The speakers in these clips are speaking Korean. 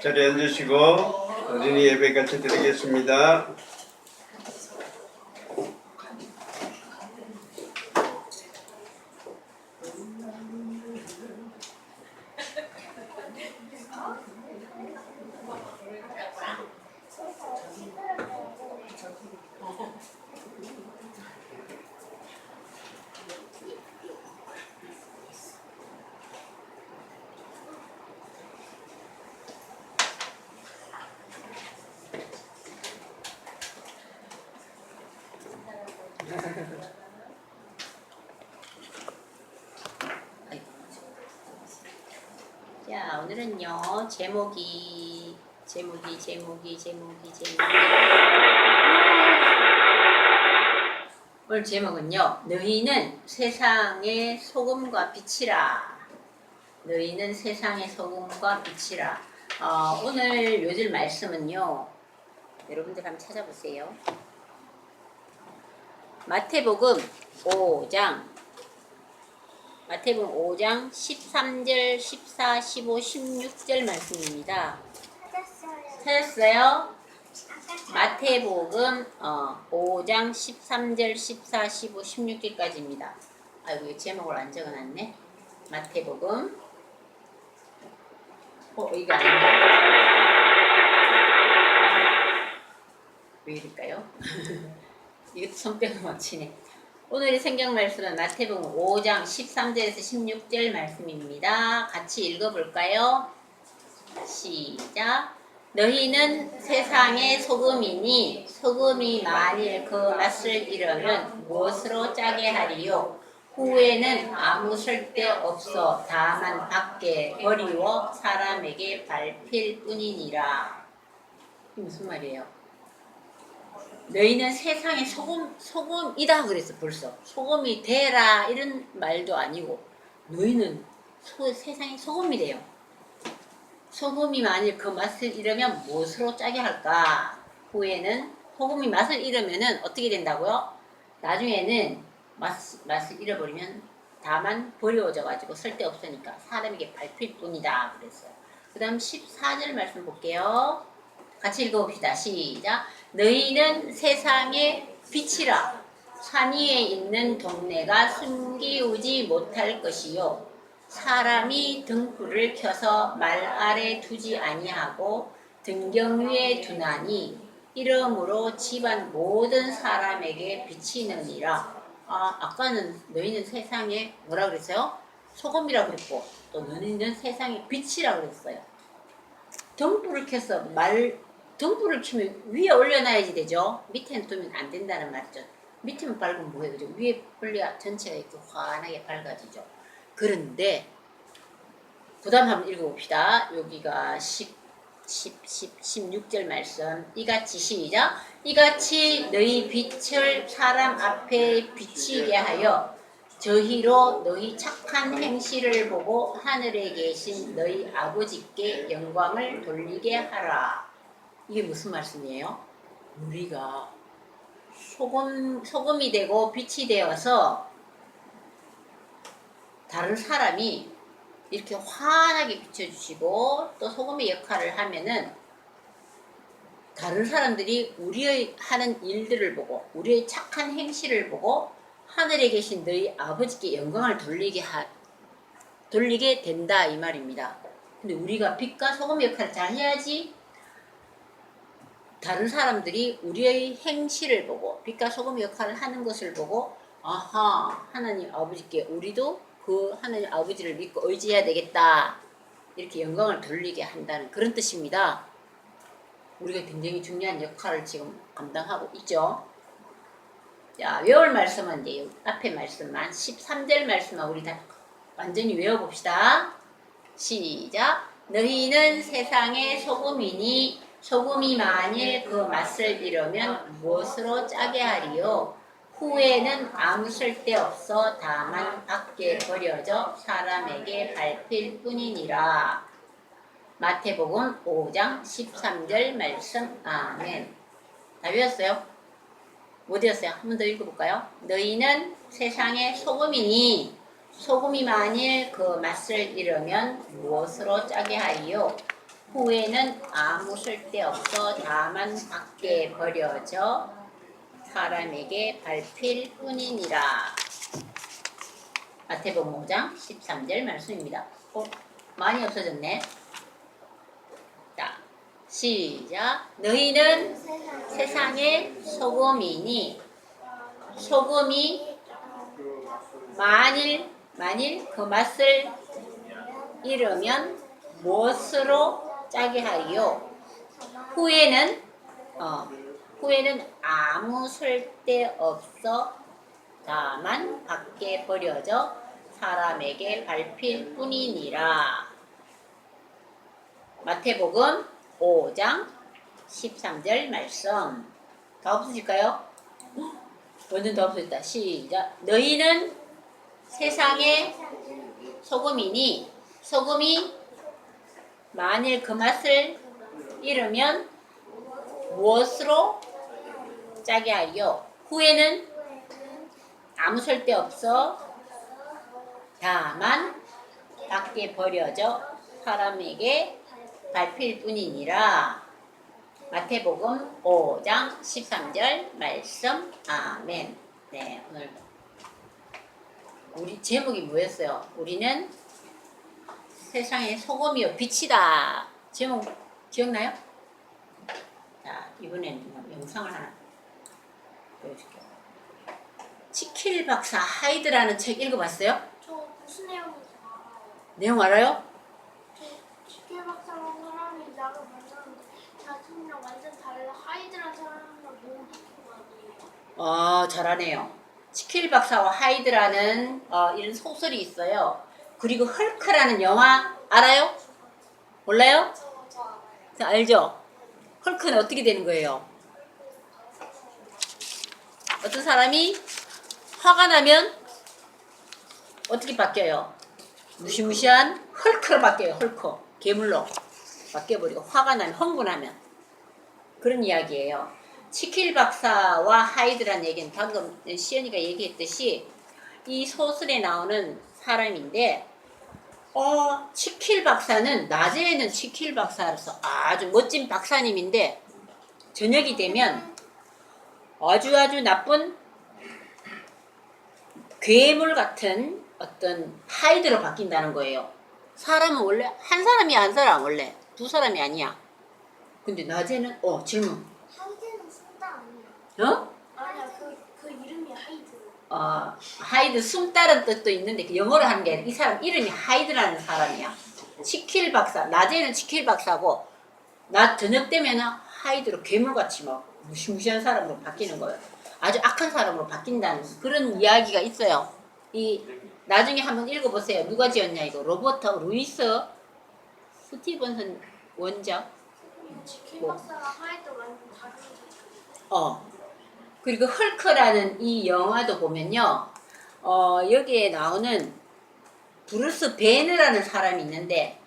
자리에 앉으시고 어린이 예배 같이 드리겠습니다. 자, 오늘은요, 제목이 오늘 제목은요, 너희는 세상의 소금과 빛이라. 너희는 세상의 소금과 빛이라. 오늘 요즘 말씀은요, 여러분들 한번 찾아보세요. 마태복음 5장 13절, 14, 15, 16절 말씀입니다. 찾았어요? 마태복음 5장 13절, 14, 15, 16절까지입니다. 아이고, 제목을 안 적어놨네. 마태복음 이게 아닌가? 왜 이럴까요? 이것도 손뼉을 못 치네. 오늘의 성경 말씀은 마태복음 5장 13절에서 16절 말씀입니다. 같이 읽어볼까요? 시작. 너희는 세상의 소금이니 소금이 만일 그 맛을 잃으면 무엇으로 짜게 하리요? 후에는 아무 쓸데없어 다만 밖에 버리워 사람에게 밟힐 뿐이니라. 이게 무슨 말이에요? 너희는 세상의 소금이다 그랬어. 벌써 소금이 되라 이런 말도 아니고 너희는 세상의 소금이래요. 소금이 만일 그 맛을 잃으면 무엇으로 짜게 할까? 후에는 소금이 맛을 잃으면은 어떻게 된다고요? 나중에는 맛을 잃어버리면 다만 버려져 가지고 쓸데없으니까 사람에게 밟힐 뿐이다 그랬어요. 그 다음 14절 말씀 볼게요. 같이 읽어봅시다. 시작. 너희는 세상의 빛이라. 산 위에 있는 동네가 숨기우지 못할 것이요. 사람이 등불을 켜서 말 아래 두지 아니하고 등경 위에 두나니 이러므로 집안 모든 사람에게 비치느니라. 아까는 너희는 세상에 뭐라 그랬어요? 소금이라고 그랬고 또 너희는 세상의 빛이라고 그랬어요. 등불을 켜서 등불을 켜면 위에 올려놔야지 되죠. 밑에는 두면 안 된다는 말이죠. 밑에만 밝으면 뭐예요? 그죠? 위에 올려야 전체가 이렇게 환하게 밝아지죠. 그런데 그 다음 한번 읽어봅시다. 여기가 16절 말씀. 이같이 시작. 이같이 너희 빛을 사람 앞에 비치게 하여 저희로 너희 착한 행실을 보고 하늘에 계신 너희 아버지께 영광을 돌리게 하라. 이게 무슨 말씀이에요? 우리가 소금이 되고 빛이 되어서 다른 사람이 이렇게 환하게 비춰주시고 또 소금의 역할을 하면은 다른 사람들이 우리의 하는 일들을 보고 우리의 착한 행실을 보고 하늘에 계신 너희 아버지께 영광을 돌리게 된다 이 말입니다. 근데 우리가 빛과 소금의 역할을 잘 해야지 다른 사람들이 우리의 행실을 보고 빛과 소금의 역할을 하는 것을 보고 아하, 하나님 아버지께 우리도 그 하나님 아버지를 믿고 의지해야 되겠다 이렇게 영광을 돌리게 한다는 그런 뜻입니다. 우리가 굉장히 중요한 역할을 지금 감당하고 있죠. 자, 외울 말씀은 이제 앞에 말씀만 13절 말씀만 우리 다 완전히 외워봅시다. 시작. 너희는 세상의 소금이니 소금이 만일 그 맛을 잃으면 무엇으로 짜게 하리요? 후에는 아무 쓸데없어 다만 밖에 버려져 사람에게 밟힐 뿐이니라. 마태복음 5장 13절 말씀. 아멘. 다 외웠어요? 못 외웠어요? 한 번 더 읽어볼까요? 너희는 세상의 소금이니 소금이 만일 그 맛을 잃으면 무엇으로 짜게 하리요? 후에는 아무 쓸데없어 다만 밖에 버려져 사람에게 밟힐 뿐이니라. 마태복음 5장 13절 말씀입니다. 많이 없어졌네. 자, 시작. 너희는 세상의 소금이니 소금이 만일 그 맛을 잃으면 무엇으로 짜게 하리요? 후에는 아무 쓸데없어 다만 밖에 버려져 사람에게 밟힐 뿐이니라. 마태복음 5장 13절 말씀. 다 없으실까요? 완전 다 없어졌다. 시작. 너희는 세상의 소금이니 소금이 만일 그 맛을 잃으면 무엇으로 짜게 하리요? 후에는 아무 쓸데없어 다만 밖에 버려져 사람에게 밟힐 뿐이니라. 마태복음 5장 13절 말씀. 아멘. 네, 오늘 우리 제목이 뭐였어요? 우리는 세상의 소금이요 빛이다. 제목 기억나요? 자, 이번에는 영상을 하나 보여줄게요. 치킬 박사 하이드라는 책 읽어봤어요? 저 무슨 내용인지 알아요. 내용 알아요? 치킨 박사라는 사람이 약을 만드는데 자신이랑 완전 달라. 하이드라는 사람이랑 너무 느낌 아니에요. 잘하네요. 치킬 박사와 하이드라는 이런 소설이 있어요. 그리고 헐크라는 영화 알아요? 몰라요? 저 알아요. 자, 알죠? 헐크는 어떻게 되는 거예요? 어떤 사람이 화가 나면 어떻게 바뀌어요? 무시무시한 헐크로 바뀌어요. 헐크. 괴물로 바뀌어버리고 화가 나면 흥분하면 그런 이야기예요. 치킬 박사와 하이드라는 얘기는 방금 시연이가 얘기했듯이 이 소설에 나오는 사람인데 치킬 박사는 낮에는 치킬 박사로서 아주 멋진 박사님인데 저녁이 되면 아주 나쁜 괴물 같은 어떤 하이드로 바뀐다는 거예요. 사람은 원래 한 사람이 안 살아. 원래 두 사람이 아니야. 근데 낮에는 질문. 하이드는 숨다 아니에요? 아니야. 그 이름이 하이드. 하이드 숨다른 뜻도 있는데 그 영어로 하는 게 아니라 이 사람 이름이 하이드라는 사람이야. 치킬 박사. 낮에는 치킬 박사고 낮 저녁 되면은 하이드로 괴물같이 막 무시무시한 사람으로 바뀌는 거예요. 아주 악한 사람으로 바뀐다는 그런 이야기가 있어요. 나중에 한번 읽어보세요. 누가 지었냐 이거. 로버트 루이스 스티븐슨 원작. 치킨 박사랑 하이드 완전 다른 거. 그리고 헐크라는 이 영화도 보면요. 여기에 나오는 브루스 베너라는 사람이 있는데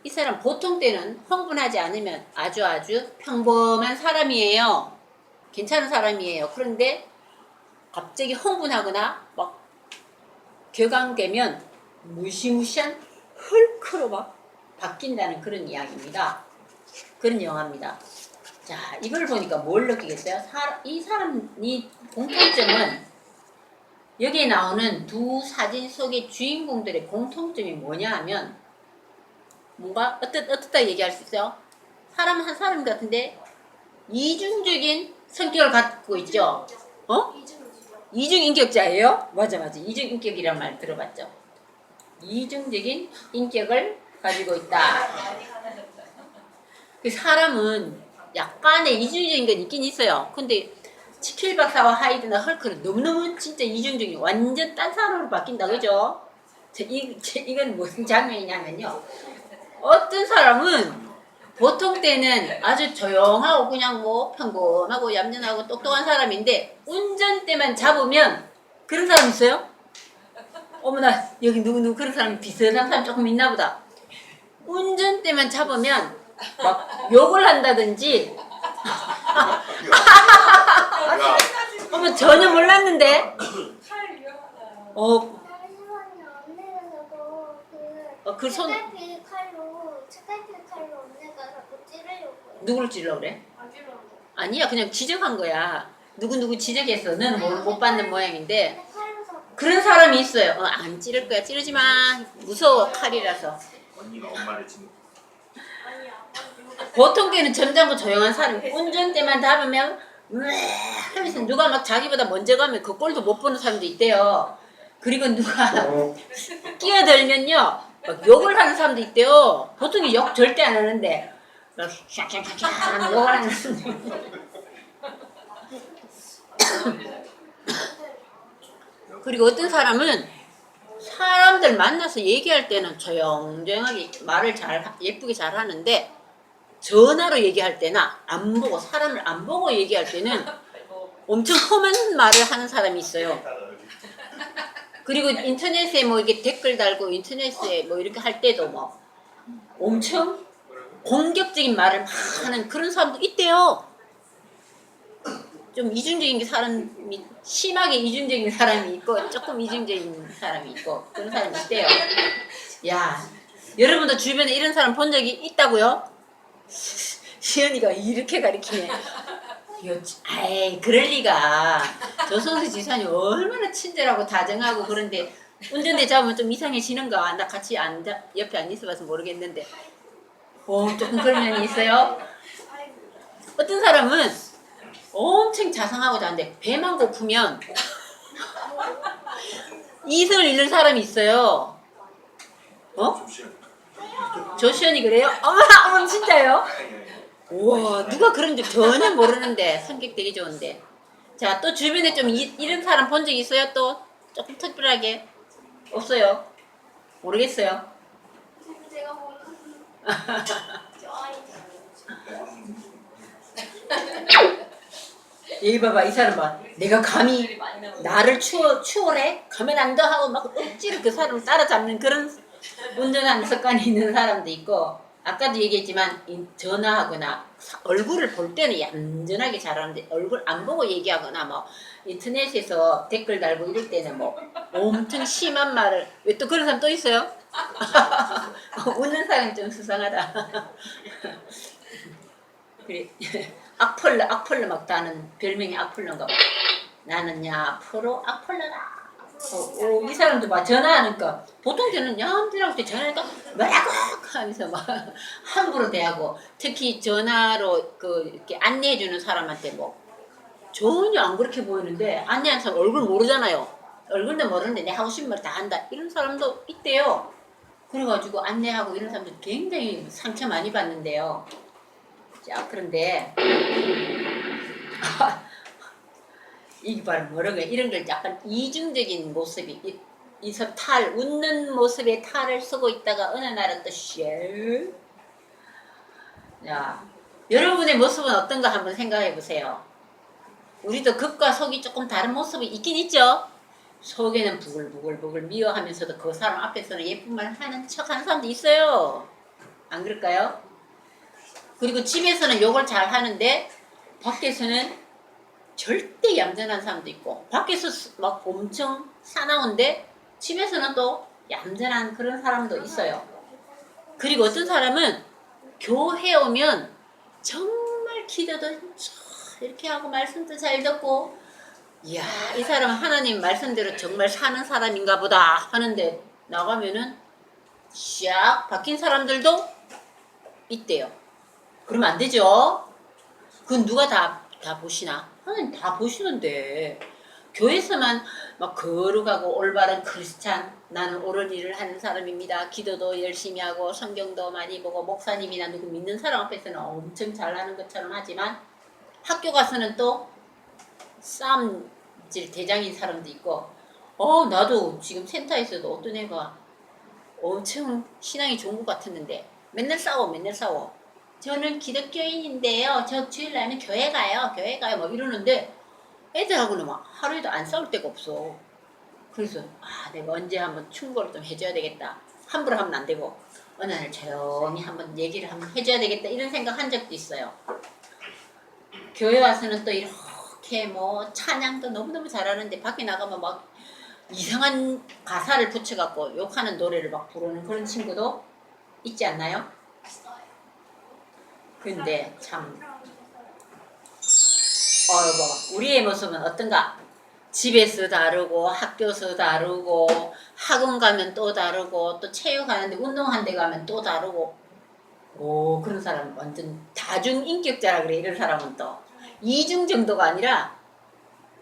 이 사람 보통 때는 흥분하지 않으면 아주 평범한 사람이에요. 괜찮은 사람이에요. 그런데 갑자기 흥분하거나 막 격앙되면 무시무시한 헐크로 막 바뀐다는 그런 이야기입니다. 그런 영화입니다. 자, 이걸 보니까 뭘 느끼겠어요? 이 공통점은 여기에 나오는 두 사진 속의 주인공들의 공통점이 뭐냐 하면 뭔가 어떻다 얘기할 수 있어요? 사람 한 사람 같은데 이중적인 성격을 갖고 있죠? 이중인격자예요? 맞아. 이중인격이란 말 들어봤죠? 이중적인 인격을 가지고 있다. 그 사람은 약간의 이중적인 건 있긴 있어요. 근데 치킬 박사와 하이드나 헐크는 너무너무 진짜 이중적인 완전 딴 사람으로 바뀐다. 그죠? 이건 무슨 장면이냐면요. 어떤 사람은 보통 때는 아주 조용하고 그냥 뭐 평범하고 얌전하고 똑똑한 사람인데 운전대만 잡으면 그런 사람 있어요? 어머나 여기 누구 그런 사람 비슷한 사람 조금 있나 보다. 운전대만 잡으면 막 욕을 한다든지 어머 전혀 몰랐는데 잠시만요. 언니가 그 손 스카이프 칼로 언니가 누구를 찌르려고 그래? 안 찔렀는데. 아니야, 그냥 지적한 거야. 누구 지적했어. 너는 못 받는 모양인데. 근데 칼에서 그런 사람이 있어요. 안 찌를 거야. 찌르지 마. 무서워, 칼이라서. 언니가 엄마를 친. 아니야. 보통 때는 점잖고 조용한 사람. 운전대만 닿으면 하면서 누가 막 자기보다 먼저 가면 그 꼴도 못 보는 사람도 있대요. 그리고 누가 끼어들면요 막 욕을 하는 사람도 있대요. 보통 욕 절대 안 하는데 막 샥샥샥샥 욕을 하는 사람도 있대요. 그리고 어떤 사람은 사람들 만나서 얘기할 때는 조용조용하게 말을 예쁘게 잘 하는데 전화로 얘기할 때나 안 보고 사람을 안 보고 얘기할 때는 엄청 험한 말을 하는 사람이 있어요. 그리고 인터넷에 뭐 이렇게 댓글 달고 인터넷에 뭐 이렇게 할 때도 뭐 엄청 공격적인 말을 막 하는 그런 사람도 있대요. 좀 이중적인 사람이 심하게 이중적인 사람이 있고 조금 이중적인 사람이 있고 그런 사람이 있대요. 야, 여러분도 주변에 이런 사람 본 적이 있다고요? 시연이가 이렇게 가리키네. 아이, 그럴 리가. 조성수 지사님 얼마나 친절하고 다정하고 그런데 운전대 잡으면 좀 이상해지는가? 나 같이 옆에 안 있어봐서 모르겠는데. 조금 그런 면이 있어요. 어떤 사람은 엄청 자상하고 자는데 배만 고프면 이성을 잃는 사람이 있어요. 조시연이 그래요? 어머 진짜요? 우와, 누가 그런 줄 전혀 모르는데 성격 되게 좋은데. 자, 또 주변에 좀 이런 사람 본 적 있어요? 또 조금 특별하게 없어요? 모르겠어요. 제가 보는 저 아이. 여기 봐봐, 이 사람 봐. 내가 감히 나를 추월해? 가면 안 돼? 하고 막 억지로 그 사람을 따라잡는 그런 운전하는 습관이 있는 사람도 있고, 아까도 얘기했지만 전화하거나 얼굴을 볼 때는 얌전하게 잘하는데 얼굴 안 보고 얘기하거나 뭐 인터넷에서 댓글 달고 이럴 때는 뭐 엄청 심한 말을. 왜 또 그런 사람 또 있어요? 웃는 사람이 좀 수상하다. 그래. 악플러 막 다는 별명이 악플러인가 봐. 나는야 프로 악플러다. 이 사람도 막 전화하는 거 보통 저는 얌전하고 때 전화하니까 뭐라고 하면서 막 함부로 대하고, 특히 전화로 이렇게 안내해주는 사람한테 뭐 전혀 안 그렇게 보이는데 안내하는 사람 얼굴 모르잖아요. 얼굴도 모르는데 내 하고 싶은 말 다 한다 이런 사람도 있대요. 그래가지고 안내하고 이런 사람들 굉장히 상처 많이 받는데요. 자, 그런데 이게 바로 뭐라고 해? 이런 걸 약간 이중적인 모습이 이서 웃는 모습에 탈을 쓰고 있다가 어느 날은 또 쉐. 자, 여러분의 모습은 어떤가 한번 생각해 보세요. 우리도 겉과 속이 조금 다른 모습이 있긴 있죠. 속에는 부글부글 미워하면서도 그 사람 앞에서는 예쁜 말 하는 척 하는 사람도 있어요. 안 그럴까요? 그리고 집에서는 욕을 잘 하는데 밖에서는 절대 얌전한 사람도 있고, 밖에서 막 엄청 사나운데 집에서는 또 얌전한 그런 사람도 있어요. 그리고 어떤 사람은 교회 오면 정말 기도도 이렇게 하고 말씀도 잘 듣고, 이야, 이 사람은 하나님 말씀대로 정말 사는 사람인가 보다 하는데 나가면은 샥 바뀐 사람들도 있대요. 그러면 안 되죠. 그건 누가 다 보시나? 하나님 다 보시는데 교회에서만 막 거룩하고 올바른 크리스찬, 나는 옳은 일을 하는 사람입니다. 기도도 열심히 하고 성경도 많이 보고 목사님이나 누구 믿는 사람 앞에서는 엄청 잘하는 것처럼 하지만 학교 가서는 또 싸움질 대장인 사람도 있고, 나도 지금 센터에서도 어떤 애가 엄청 신앙이 좋은 것 같았는데 맨날 싸워. 저는 기독교인인데요. 저 주일날은 교회 가요. 뭐 이러는데 애들하고는 막 하루에도 안 싸울 데가 없어. 그래서 내가 언제 한번 충고를 좀 해줘야 되겠다. 함부로 하면 안 되고 어느 날 조용히 한번 얘기를 한번 해줘야 되겠다 이런 생각 한 적도 있어요. 교회 와서는 또 이렇게 뭐 찬양도 너무너무 잘하는데 밖에 나가면 막 이상한 가사를 붙여갖고 욕하는 노래를 막 부르는 그런 친구도 있지 않나요? 근데 참 봐. 우리의 모습은 어떤가? 집에서 다르고 학교에서 다르고 학원 가면 또 다르고 또 체육하는데 운동한 데 가면 또 다르고 오 그런 사람 완전 다중인격자라 그래. 이런 사람은 또 이중 정도가 아니라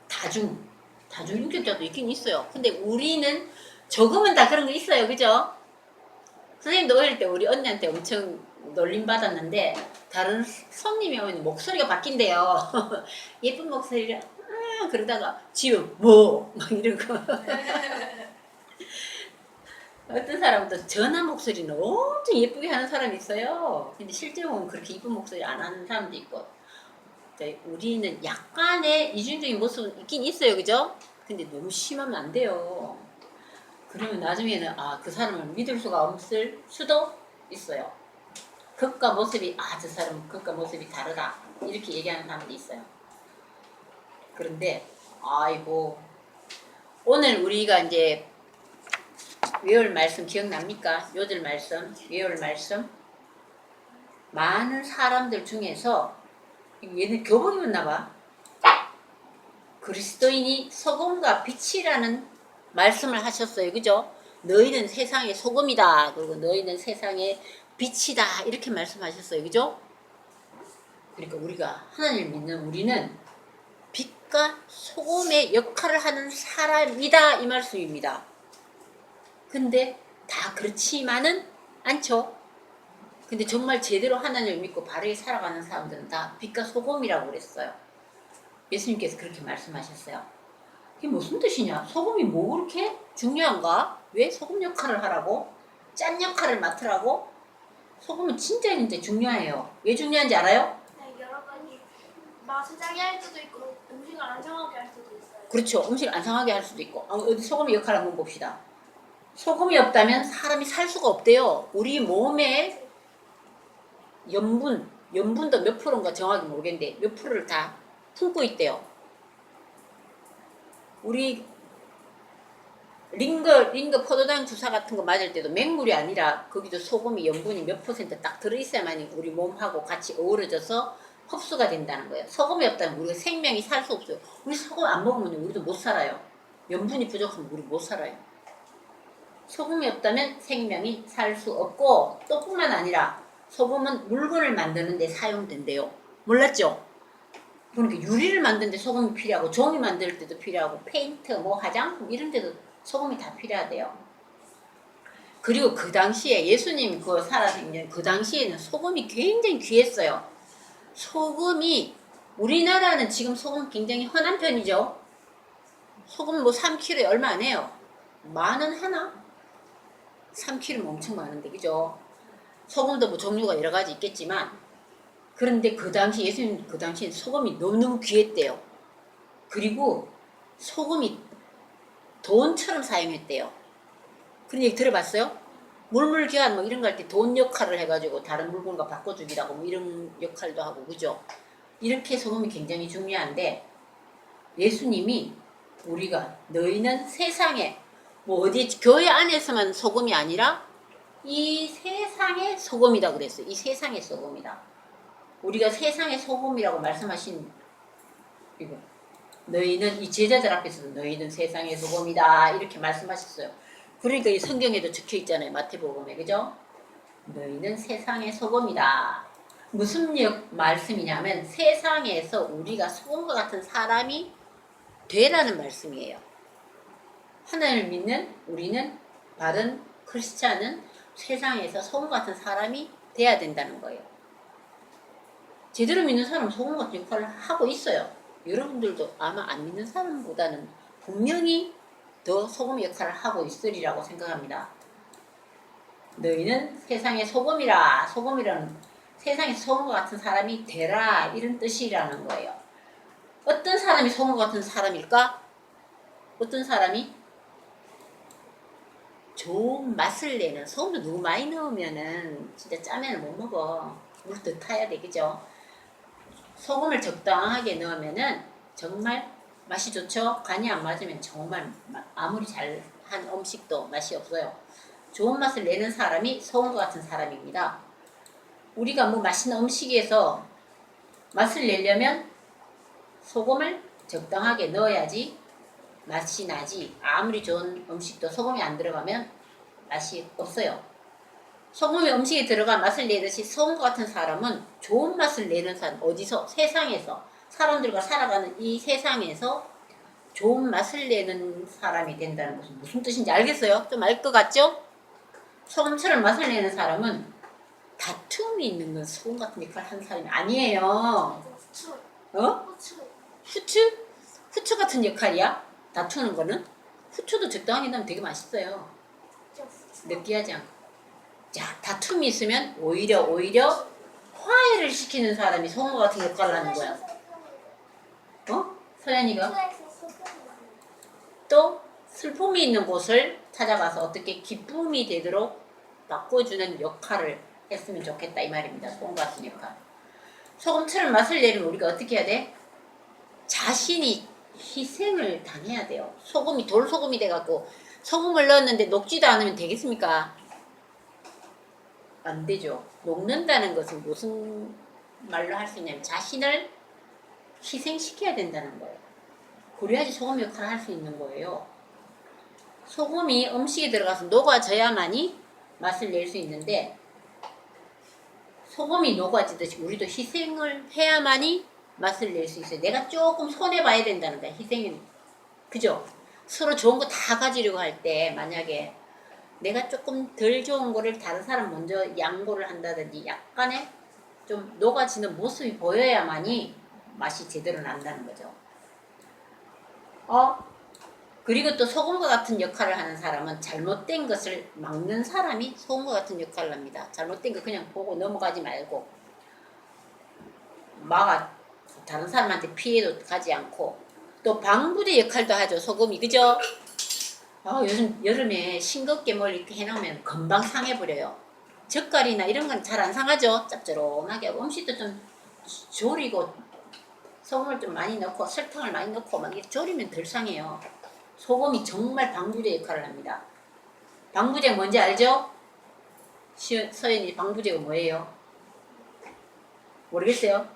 다중인격자도 있긴 있어요. 근데 우리는 조금은 다 그런 거 있어요. 그죠? 선생님도 어릴 때 우리 언니한테 엄청 놀림받았는데 다른 손님이 오면 목소리가 바뀐대요. 예쁜 목소리를 그러다가 지금 뭐 막 이러고 어떤 사람은 또 전화 목소리는 엄청 예쁘게 하는 사람이 있어요. 근데 실제로 보면 그렇게 예쁜 목소리 안 하는 사람도 있고 우리는 약간의 이중적인 모습은 있긴 있어요. 그죠? 근데 너무 심하면 안 돼요. 그러면 나중에는 그 사람을 믿을 수가 없을 수도 있어요. 겉과 모습이 저 사람은 겉과 모습이 다르다 이렇게 얘기하는 사람도 있어요. 그런데 아이고 오늘 우리가 이제 외울 말씀 기억납니까? 요들 말씀, 외울 말씀. 많은 사람들 중에서 얘는 교복 입었나 봐. 그리스도인이 소금과 빛이라는 말씀을 하셨어요. 그죠? 너희는 세상의 소금이다. 그리고 너희는 세상의 빛이다. 이렇게 말씀하셨어요. 그죠? 그러니까 우리가 하나님을 믿는 우리는 빛과 소금의 역할을 하는 사람이다. 이 말씀입니다. 근데 다 그렇지만은 않죠. 근데 정말 제대로 하나님을 믿고 바르게 살아가는 사람들은 다 빛과 소금이라고 그랬어요. 예수님께서 그렇게 말씀하셨어요. 그게 무슨 뜻이냐? 소금이 뭐 그렇게 중요한가? 왜 소금 역할을 하라고? 짠 역할을 맡으라고? 소금은 진짜 중요해요. 왜 중요한지 알아요? 네, 여러 가지 맛을 짜게 할 수도 있고 음식을 안 상하게 할 수도 있어요. 그렇죠. 음식을 안 상하게 할 수도 있고. 어디 소금의 역할을 한번 봅시다. 소금이 없다면 사람이 살 수가 없대요. 우리 몸에 염분도 몇 프로인가 정확히 모르겠는데 몇 프로를 다 품고 있대요. 우리 링거 포도당 주사 같은 거 맞을 때도 맹물이 아니라 거기도 소금이 염분이 몇 퍼센트 딱 들어있어야만 우리 몸하고 같이 어우러져서 흡수가 된다는 거예요. 소금이 없다면 우리가 생명이 살 수 없어요. 우리 소금 안 먹으면 우리도 못 살아요. 염분이 부족하면 우리 못 살아요. 소금이 없다면 생명이 살 수 없고 또 뿐만 아니라 소금은 물건을 만드는 데 사용된대요. 몰랐죠? 그러니까 유리를 만드는 데 소금이 필요하고 종이 만들 때도 필요하고 페인트, 화장품 이런 데도 소금이 다 필요하대요. 그리고 그 당시에 예수님 살아생전 그 당시에는 소금이 굉장히 귀했어요. 소금이 우리나라는 지금 소금 굉장히 흔한 편이죠. 소금 3kg에 얼마 안 해요. 10,000원 하나? 3kg면 엄청 많은데 그죠? 소금도 종류가 여러 가지 있겠지만 그런데 예수님 그 당시에 소금이 너무너무 귀했대요. 그리고 소금이 돈처럼 사용했대요. 그런 얘기 들어봤어요? 물물교환 이런 거 할 때 돈 역할을 해가지고 다른 물건과 바꿔주기라고 이런 역할도 하고 그죠? 이렇게 소금이 굉장히 중요한데 예수님이 우리가 너희는 세상에 어디 교회 안에서만 소금이 아니라 이 세상의 소금이다 그랬어요. 이 세상의 소금이다. 우리가 세상의 소금이라고 말씀하신 이거 너희는 이 제자들 앞에서도 너희는 세상의 소금이다 이렇게 말씀하셨어요. 그러니까 이 성경에도 적혀 있잖아요. 마태복음에 그죠? 너희는 세상의 소금이다. 무슨 말씀이냐면 세상에서 우리가 소금과 같은 사람이 되라는 말씀이에요. 하나님을 믿는 우리는 바른 크리스찬은 세상에서 소금 같은 사람이 돼야 된다는 거예요. 제대로 믿는 사람은 소금 같은 역할을 하고 있어요. 여러분들도 아마 안 믿는 사람보다는 분명히 더 소금 역할을 하고 있으리라고 생각합니다. 너희는 세상의 소금이라. 소금이라는 세상의 소금과 같은 사람이 되라 이런 뜻이라는 거예요. 어떤 사람이 소금과 같은 사람일까? 어떤 사람이 좋은 맛을 내는 소금을 너무 많이 넣으면은 진짜 짜면은 못 먹어. 물 더 타야 돼 그죠? 소금을 적당하게 넣으면은 정말 맛이 좋죠. 간이 안 맞으면 정말 아무리 잘한 음식도 맛이 없어요. 좋은 맛을 내는 사람이 소금과 같은 사람입니다. 우리가 뭐 맛있는 음식에서 맛을 내려면 소금을 적당하게 넣어야지 맛이 나지. 아무리 좋은 음식도 소금이 안 들어가면 맛이 없어요. 소금이 음식에 들어가 맛을 내듯이 소금 같은 사람은 좋은 맛을 내는 사람, 어디서? 세상에서 사람들과 살아가는 이 세상에서 좋은 맛을 내는 사람이 된다는 것은 무슨 뜻인지 알겠어요? 좀 알 것 같죠? 소금처럼 맛을 내는 사람은 다툼이 있는 건 소금 같은 역할을 하는 사람이 아니에요. 후추. 어? 후추. 후추? 후추 같은 역할이야? 다투는 거는? 후추도 적당하게 넣으면 되게 맛있어요. 저 후추. 느끼하지 않고. 자, 다툼이 있으면 오히려 화해를 시키는 사람이 소금 같은 역할을 하는 거야. 어? 서연이가? 또 슬픔이 있는 곳을 찾아가서 어떻게 기쁨이 되도록 바꿔주는 역할을 했으면 좋겠다 이 말입니다. 소금 같은 역할. 소금처럼 맛을 내려면 우리가 어떻게 해야 돼? 자신이 희생을 당해야 돼요. 소금이 돌소금이 돼갖고 소금을 넣었는데 녹지도 않으면 되겠습니까? 안 되죠. 녹는다는 것은 무슨 말로 할 수 있냐면 자신을 희생시켜야 된다는 거예요. 그래야지 소금 역할을 할 수 있는 거예요. 소금이 음식에 들어가서 녹아져야만이 맛을 낼 수 있는데 소금이 녹아지듯이 우리도 희생을 해야만이 맛을 낼 수 있어요. 내가 조금 손해봐야 된다는 거야. 희생은. 그죠? 서로 좋은 거 다 가지려고 할 때 만약에 내가 조금 덜 좋은 거를 다른 사람 먼저 양보를 한다든지 약간의 좀 녹아지는 모습이 보여야만이 맛이 제대로 난다는 거죠. 그리고 또 소금과 같은 역할을 하는 사람은 잘못된 것을 막는 사람이 소금과 같은 역할을 합니다. 잘못된 거 그냥 보고 넘어가지 말고 막아 다른 사람한테 피해도 가지 않고 또 방부제 역할도 하죠. 소금이. 그죠? 요즘 여름에 싱겁게 뭘 이렇게 해놓으면 금방 상해버려요. 젓갈이나 이런 건 잘 안 상하죠. 짭조름하게 하고 음식도 좀 졸이고 소금을 좀 많이 넣고 설탕을 많이 넣고 막 이렇게 졸이면 덜 상해요. 소금이 정말 방부제 역할을 합니다. 방부제 뭔지 알죠? 서연이 방부제가 뭐예요? 모르겠어요?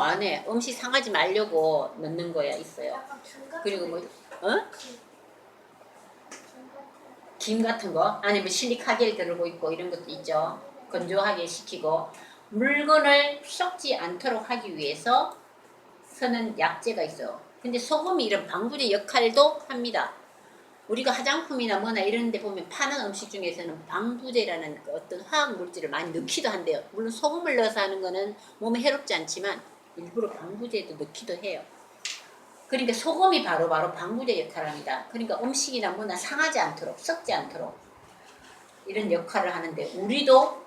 안 해. 음식 상하지 말려고 넣는 거야, 있어요. 그리고 뭐, 김 같은 거? 아니면 실리카겔 들고 있고 이런 것도 있죠. 건조하게 시키고. 물건을 썩지 않도록 하기 위해서 쓰는 약재가 있어요. 근데 소금이 이런 방부제 역할도 합니다. 우리가 화장품이나 뭐나 이런 데 보면 파는 음식 중에서는 방부제라는 어떤 화학 물질을 많이 넣기도 한대요. 물론 소금을 넣어서 하는 거는 몸에 해롭지 않지만 일부러 방부제도 넣기도 해요. 그러니까 소금이 바로 방부제 역할을 합니다. 그러니까 음식이나 뭐나 상하지 않도록 썩지 않도록 이런 역할을 하는데 우리도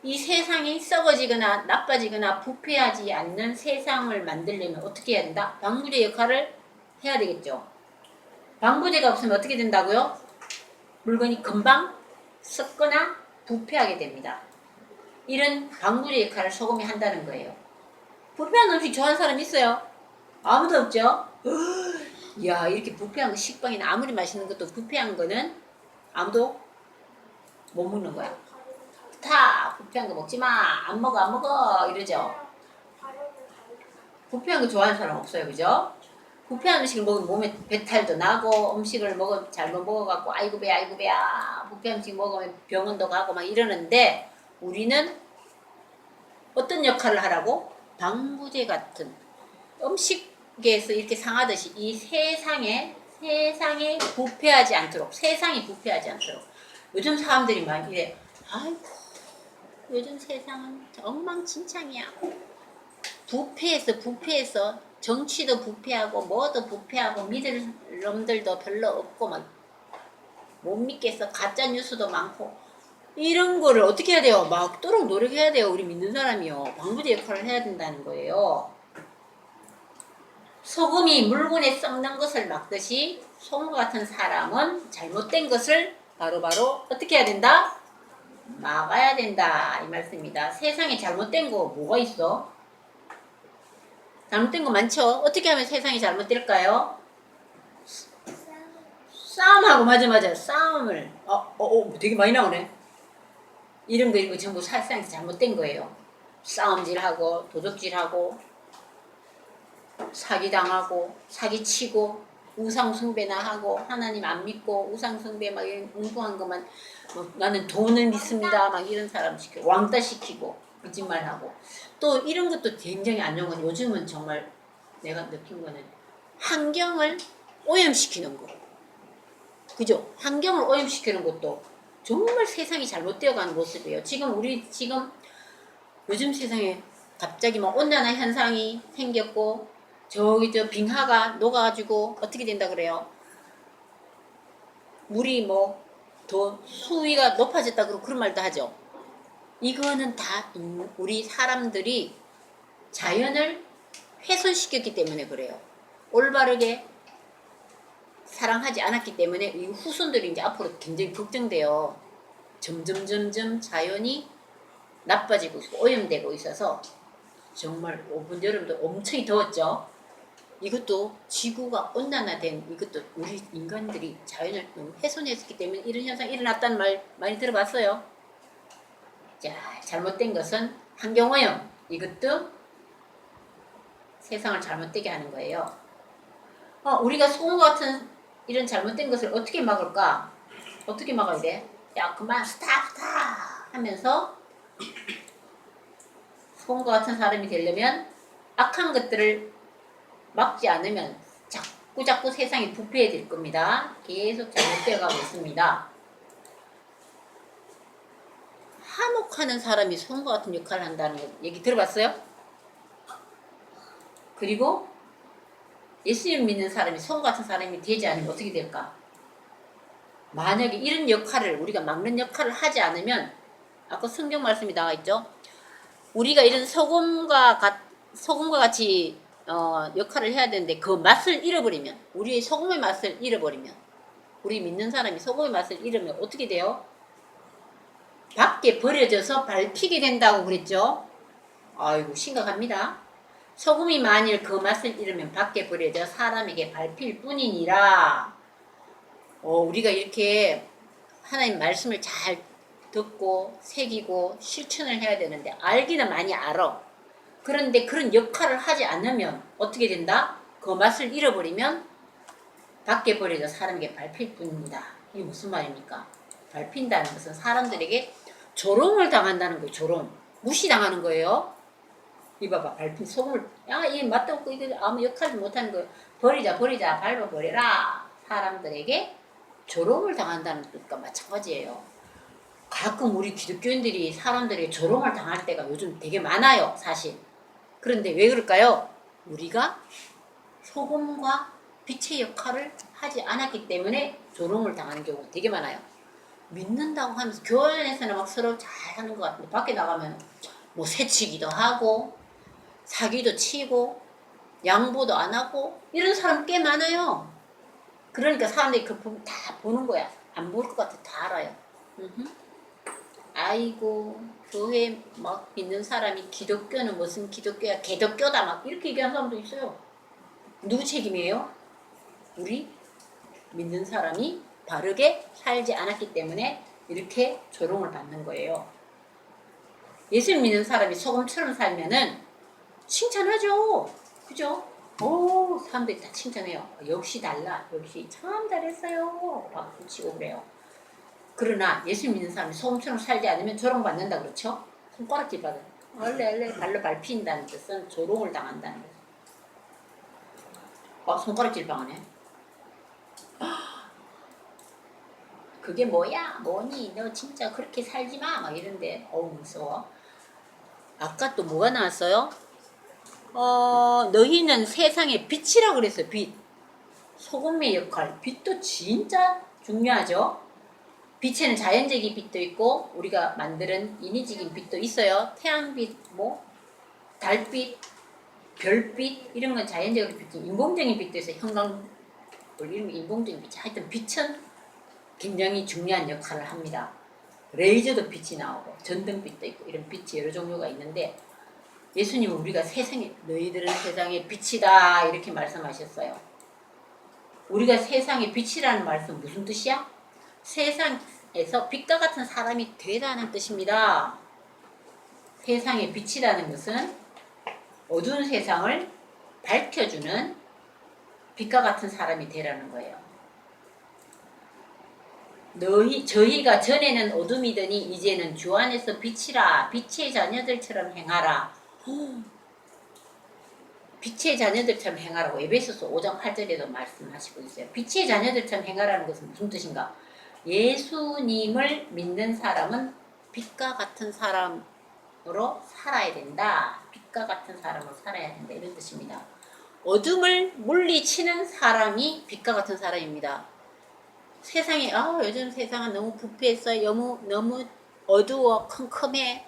이 세상이 썩어지거나 나빠지거나 부패하지 않는 세상을 만들려면 어떻게 해야 된다? 방부제 역할을 해야 되겠죠. 방부제가 없으면 어떻게 된다고요? 물건이 금방 썩거나 부패하게 됩니다. 이런 방부제 역할을 소금이 한다는 거예요. 부패한 음식 좋아하는 사람 있어요? 아무도 없죠? 야, 이렇게 부패한 식빵이나 아무리 맛있는 것도 부패한 거는 아무도 못 먹는 거야. 다 부패한 거 먹지 마. 안 먹어 이러죠. 부패한 거 좋아하는 사람 없어요. 그죠? 부패한 음식을 먹으면 몸에 배탈도 나고 음식을 잘못 먹어갖고 아이고 배야 부패한 음식 먹으면 병원도 가고 막 이러는데 우리는 어떤 역할을 하라고? 방부제 같은 음식에서 이렇게 상하듯이 이 세상에 부패하지 않도록 세상이 부패하지 않도록 요즘 사람들이 막 이래 아이고 요즘 세상은 엉망진창이야 부패해서 정치도 부패하고 뭐도 부패하고 믿을 놈들도 별로 없고 막 못 믿겠어 가짜 뉴스도 많고 이런 거를 어떻게 해야 돼요? 막도록 노력해야 돼요. 우리 믿는 사람이요. 방부제 역할을 해야 된다는 거예요. 소금이 물건에 썩는 것을 막듯이 소금 같은 사람은 잘못된 것을 바로바로 어떻게 해야 된다? 막아야 된다 이 말씀입니다. 세상에 잘못된 거 뭐가 있어? 잘못된 거 많죠? 어떻게 하면 세상이 잘못될까요? 싸움하고 맞아 싸움을 되게 많이 나오네. 이런 거 전부 사실상 잘못된 거예요. 싸움질하고 도둑질하고 사기당하고 사기치고 우상숭배나 하고 하나님 안 믿고 우상숭배 막 이런 엉뚱한 것만 나는 돈을 믿습니다 막 이런 사람 시키고 왕따 시키고 거짓말하고 또 이런 것도 굉장히 안 좋은 건 요즘은 정말 내가 느낀 거는 환경을 오염시키는 거 그죠? 환경을 오염시키는 것도 정말 세상이 잘못되어 가는 모습이에요. 지금 요즘 세상에 갑자기 막 온난화 현상이 생겼고 저기 저 빙하가 녹아가지고 어떻게 된다 그래요? 물이 뭐 더 수위가 높아졌다 그러고 그런 말도 하죠. 이거는 다 우리 사람들이 자연을 훼손시켰기 때문에 그래요. 올바르게 사랑하지 않았기 때문에 이 후손들이 이제 앞으로 굉장히 걱정돼요. 점점 자연이 나빠지고 있고 오염되고 있어서 정말 이번 여름도 엄청 더웠죠. 이것도 지구가 온난화된 이것도 우리 인간들이 자연을 너무 훼손했기 때문에 이런 현상이 일어났다는 말 많이 들어봤어요. 자, 잘못된 것은 환경오염. 이것도 세상을 잘못되게 하는 거예요. 우리가 소금과 같은 이런 잘못된 것을 어떻게 막을까? 어떻게 막아야 돼? 야, 그만 스탑 하면서 소금과 같은 사람이 되려면 악한 것들을 막지 않으면 자꾸 세상이 부패해질 겁니다. 계속 잘못되어 가고 있습니다. 한옥하는 사람이 소금과 같은 역할을 한다는 얘기 들어봤어요? 그리고 예수님 믿는 사람이 소금과 같은 사람이 되지 않으면 어떻게 될까? 만약에 이런 역할을 우리가 막는 역할을 하지 않으면 아까 성경 말씀이 나와 있죠? 우리가 이런 소금과 같이 역할을 해야 되는데 그 맛을 잃어버리면 우리의 소금의 맛을 잃어버리면 우리 믿는 사람이 소금의 맛을 잃으면 어떻게 돼요? 밖에 버려져서 밟히게 된다고 그랬죠? 아이고 심각합니다. 소금이 만일 그 맛을 잃으면 밖에 버려져 사람에게 밟힐 뿐이니라. 우리가 이렇게 하나님 말씀을 잘 듣고 새기고 실천을 해야 되는데 알기는 많이 알아. 그런데 그런 역할을 하지 않으면 어떻게 된다? 그 맛을 잃어버리면 밖에 버려져 사람에게 밟힐 뿐입니다. 이게 무슨 말입니까? 밟힌다는 것은 사람들에게 조롱을 당한다는 거예요. 조롱. 무시당하는 거예요. 이봐봐, 밟힌 소금을 이 맛도 없고 이거 아무 역할도 못하는 거예요. 버리자 밟아버려라. 사람들에게 조롱을 당한다는 것과 마찬가지예요. 가끔 우리 기독교인들이 사람들에게 조롱을 당할 때가 요즘 되게 많아요. 사실. 그런데 왜 그럴까요? 우리가 소금과 빛의 역할을 하지 않았기 때문에 조롱을 당하는 경우가 되게 많아요. 믿는다고 하면서 교회 안에서는 막 서로 잘 하는 것 같은데 밖에 나가면 뭐 새치기도 하고 사기도 치고 양보도 안 하고 이런 사람 꽤 많아요. 그러니까 사람들이 그 부분 다 보는 거야. 안 볼 것 같아. 다 알아요. 아이고 교회 막 믿는 사람이 기독교는 무슨 기독교야 개독교다 막 이렇게 얘기하는 사람도 있어요. 누구 책임이에요? 우리 믿는 사람이 바르게 살지 않았기 때문에 이렇게 조롱을 받는 거예요. 예수 믿는 사람이 소금처럼 살면은 칭찬하죠. 그죠? 오, 사람들이 다 칭찬해요. 역시 달라. 역시 참 잘했어요. 박수 치고 그래요. 그러나 예수 믿는 사람이 소금처럼 살지 않으면 조롱받는다 그렇죠? 손가락질 받아요. 얼레 발로 밟힌다는 뜻은 조롱을 당한다는 거죠. 손가락질 당하네. 그게 뭐니? 너 진짜 그렇게 살지 마. 막 이런데 무서워. 아까 또 뭐가 나왔어요? 너희는 세상의 빛이라 그랬어요. 빛. 소금의 역할. 빛도 진짜 중요하죠. 빛에는 자연적인 빛도 있고 우리가 만드는 인위적인 빛도 있어요. 태양빛, 달빛, 별빛 이런 건 자연적인 빛, 인공적인 빛도 있어요. 형광불 이런 게 인공적인 빛. 하여튼 빛은 굉장히 중요한 역할을 합니다. 레이저도 빛이 나오고 전등빛도 있고 이런 빛이 여러 종류가 있는데 예수님은 우리가 너희들은 세상의 빛이다 이렇게 말씀하셨어요. 우리가 세상의 빛이라는 말씀 무슨 뜻이야? 세상에서 빛과 같은 사람이 되라는 뜻입니다. 세상의 빛이라는 것은 어두운 세상을 밝혀주는 빛과 같은 사람이 되라는 거예요. 저희가 전에는 어둠이더니 이제는 주 안에서 빛이라. 빛의 자녀들처럼 행하라. 빛의 자녀들처럼 행하라고 에베소서 5장 8절에도 말씀하시고 있어요. 빛의 자녀들처럼 행하라는 것은 무슨 뜻인가? 예수님을 믿는 사람은 빛과 같은 사람으로 살아야 된다. 빛과 같은 사람으로 살아야 된다. 이런 뜻입니다. 어둠을 물리치는 사람이 빛과 같은 사람입니다. 세상에 요즘 세상은 너무 부패했어. 너무 어두워 컴컴해.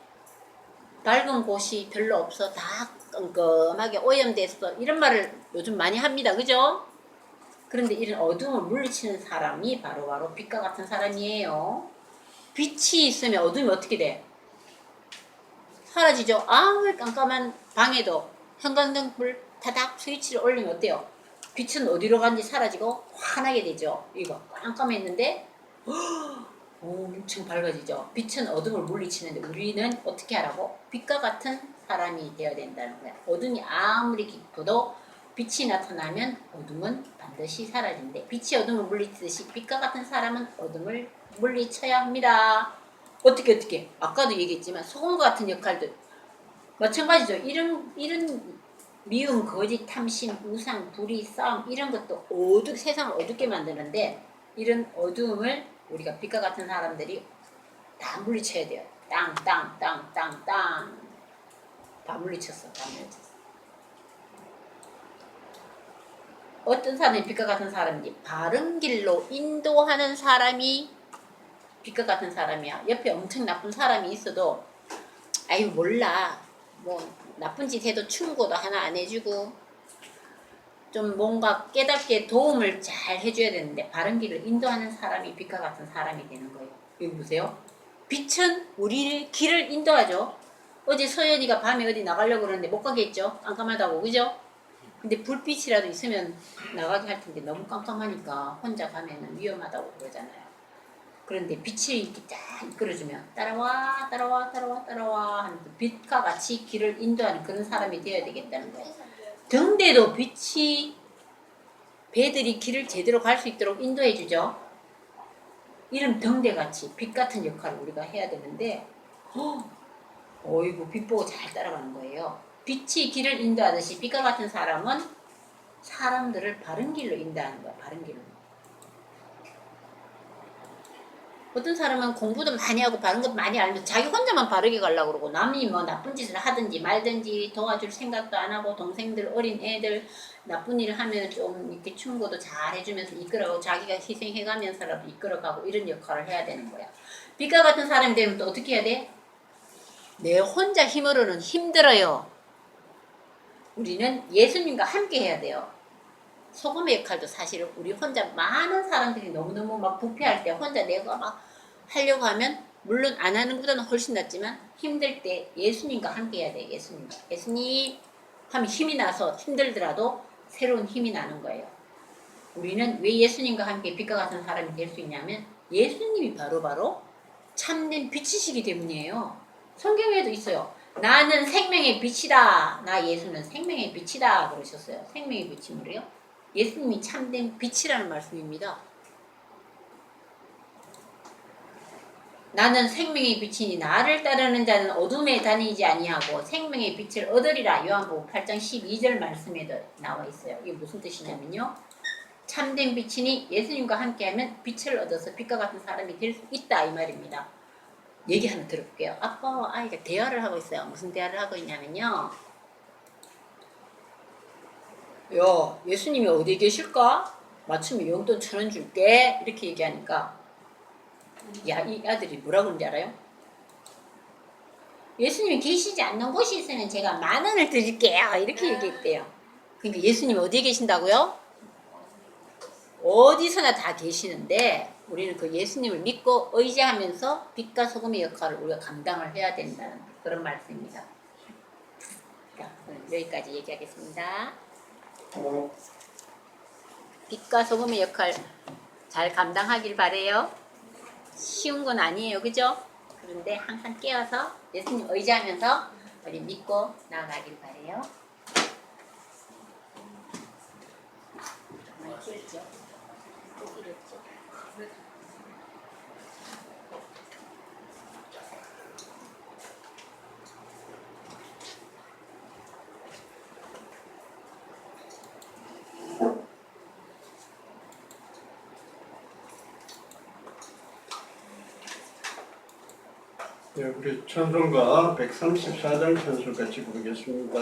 밝은 곳이 별로 없어. 다 깜깜하게 오염됐어. 이런 말을 요즘 많이 합니다. 그죠? 그런데 이런 어둠을 물리치는 사람이 바로 빛과 같은 사람이에요. 빛이 있으면 어둠이 어떻게 돼? 사라지죠. 아무리 깜깜한 방에도 형광등 불 타닥 스위치를 올리면 어때요? 빛은 어디로 간지 사라지고 환하게 되죠. 이거 깜깜했는데 엄청 밝아지죠. 빛은 어둠을 물리치는데 우리는 어떻게 하라고? 빛과 같은 사람이 되어야 된다는 거야. 어둠이 아무리 깊어도 빛이 나타나면 어둠은 반드시 사라진대. 빛이 어둠을 물리치듯이 빛과 같은 사람은 어둠을 물리쳐야 합니다. 어떻게? 아까도 얘기했지만 소금과 같은 역할도 마찬가지죠. 이런 미움, 거짓, 탐심, 우상, 불의, 싸움 이런 것도 세상을 어둡게 만드는데 이런 어두움을 우리가 빛과 같은 사람들이 다 물리쳐야 돼요. 땅. 다 물리쳤어. 어떤 사람이 빛과 같은 사람인지 바른 길로 인도하는 사람이 빛과 같은 사람이야. 옆에 엄청 나쁜 사람이 있어도 아유 몰라. 뭐 나쁜 짓 해도 충고도 하나 안 해주고 좀 뭔가 깨닫게 도움을 잘 해줘야 되는데 바른 길을 인도하는 사람이 빛과 같은 사람이 되는 거예요. 여기 보세요. 빛은 우리의 길을 인도하죠. 어제 서연이가 밤에 어디 나가려고 그러는데 못 가겠죠. 깜깜하다고. 그죠? 근데 불빛이라도 있으면 나가게 할 텐데 너무 깜깜하니까 혼자 가면은 위험하다고 그러잖아요. 그런데 빛이 이렇게 딱 이끌어주면 따라와 하면서 빛과 같이 길을 인도하는 그런 사람이 되어야 되겠다는 거예요. 등대도 빛이 배들이 길을 제대로 갈 수 있도록 인도해 주죠. 이런 등대같이 빛 같은 역할을 우리가 해야 되는데 어이구 빛 보고 잘 따라가는 거예요. 빛이 길을 인도하듯이 빛과 같은 사람은 사람들을 바른 길로 인도하는 거야. 바른 길로. 어떤 사람은 공부도 많이 하고 바른 것 많이 알면서 자기 혼자만 바르게 가려고 그러고 남이 뭐 나쁜 짓을 하든지 말든지 도와줄 생각도 안 하고 동생들 어린 애들 나쁜 일을 하면 좀 이렇게 충고도 잘 해주면서 이끌어가고 자기가 희생해가면서라도 이끌어가고 이런 역할을 해야 되는 거야. 빛과 같은 사람이 되면 또 어떻게 해야 돼? 내 혼자 힘으로는 힘들어요. 우리는 예수님과 함께 해야 돼요. 소금의 역할도 사실은 우리 혼자 많은 사람들이 너무너무 막 부패할 때 혼자 내가 막 하려고 하면 물론 안 하는 것보다는 훨씬 낫지만 힘들 때 예수님과 함께 해야 돼. 예수님 하면 힘이 나서 힘들더라도 새로운 힘이 나는 거예요. 우리는 왜 예수님과 함께 빛과 같은 사람이 될 수 있냐면 예수님이 바로 참된 빛이시기 때문이에요. 성경에도 있어요. 나는 생명의 빛이다. 나 예수는 생명의 빛이다 그러셨어요. 생명의 빛이 뭐래요? 예수님이 참된 빛이라는 말씀입니다. 나는 생명의 빛이니 나를 따르는 자는 어둠에 다니지 아니하고 생명의 빛을 얻으리라. 요한복음 8장 12절 말씀에도 나와 있어요. 이게 무슨 뜻이냐면요. 참된 빛이니 예수님과 함께하면 빛을 얻어서 빛과 같은 사람이 될 수 있다 이 말입니다. 얘기 하나 들어볼게요. 아빠와 아이가 대화를 하고 있어요. 무슨 대화를 하고 있냐면요. 야, 예수님이 어디 계실까? 맞추면 용돈 1,000원 줄게. 이렇게 얘기하니까 야, 이 아들이 뭐라 그런지 알아요? 예수님이 계시지 않는 곳이 있으면 제가 10,000원을 드릴게요. 이렇게 얘기했대요. 그러니까 예수님이 어디에 계신다고요? 어디서나 다 계시는데 우리는 그 예수님을 믿고 의지하면서 빛과 소금의 역할을 우리가 감당을 해야 된다는 그런 말씀입니다. 자, 여기까지 얘기하겠습니다. 빛과 소금의 역할 잘 감당하길 바래요. 쉬운 건 아니에요, 그죠? 그런데 항상 깨어서 예수님 의지하면서 우리 믿고 나아가길 바래요. 정말 길죠? 또 길었죠? 네, 우리 찬송가 134장 찬송 같이 부르겠습니다.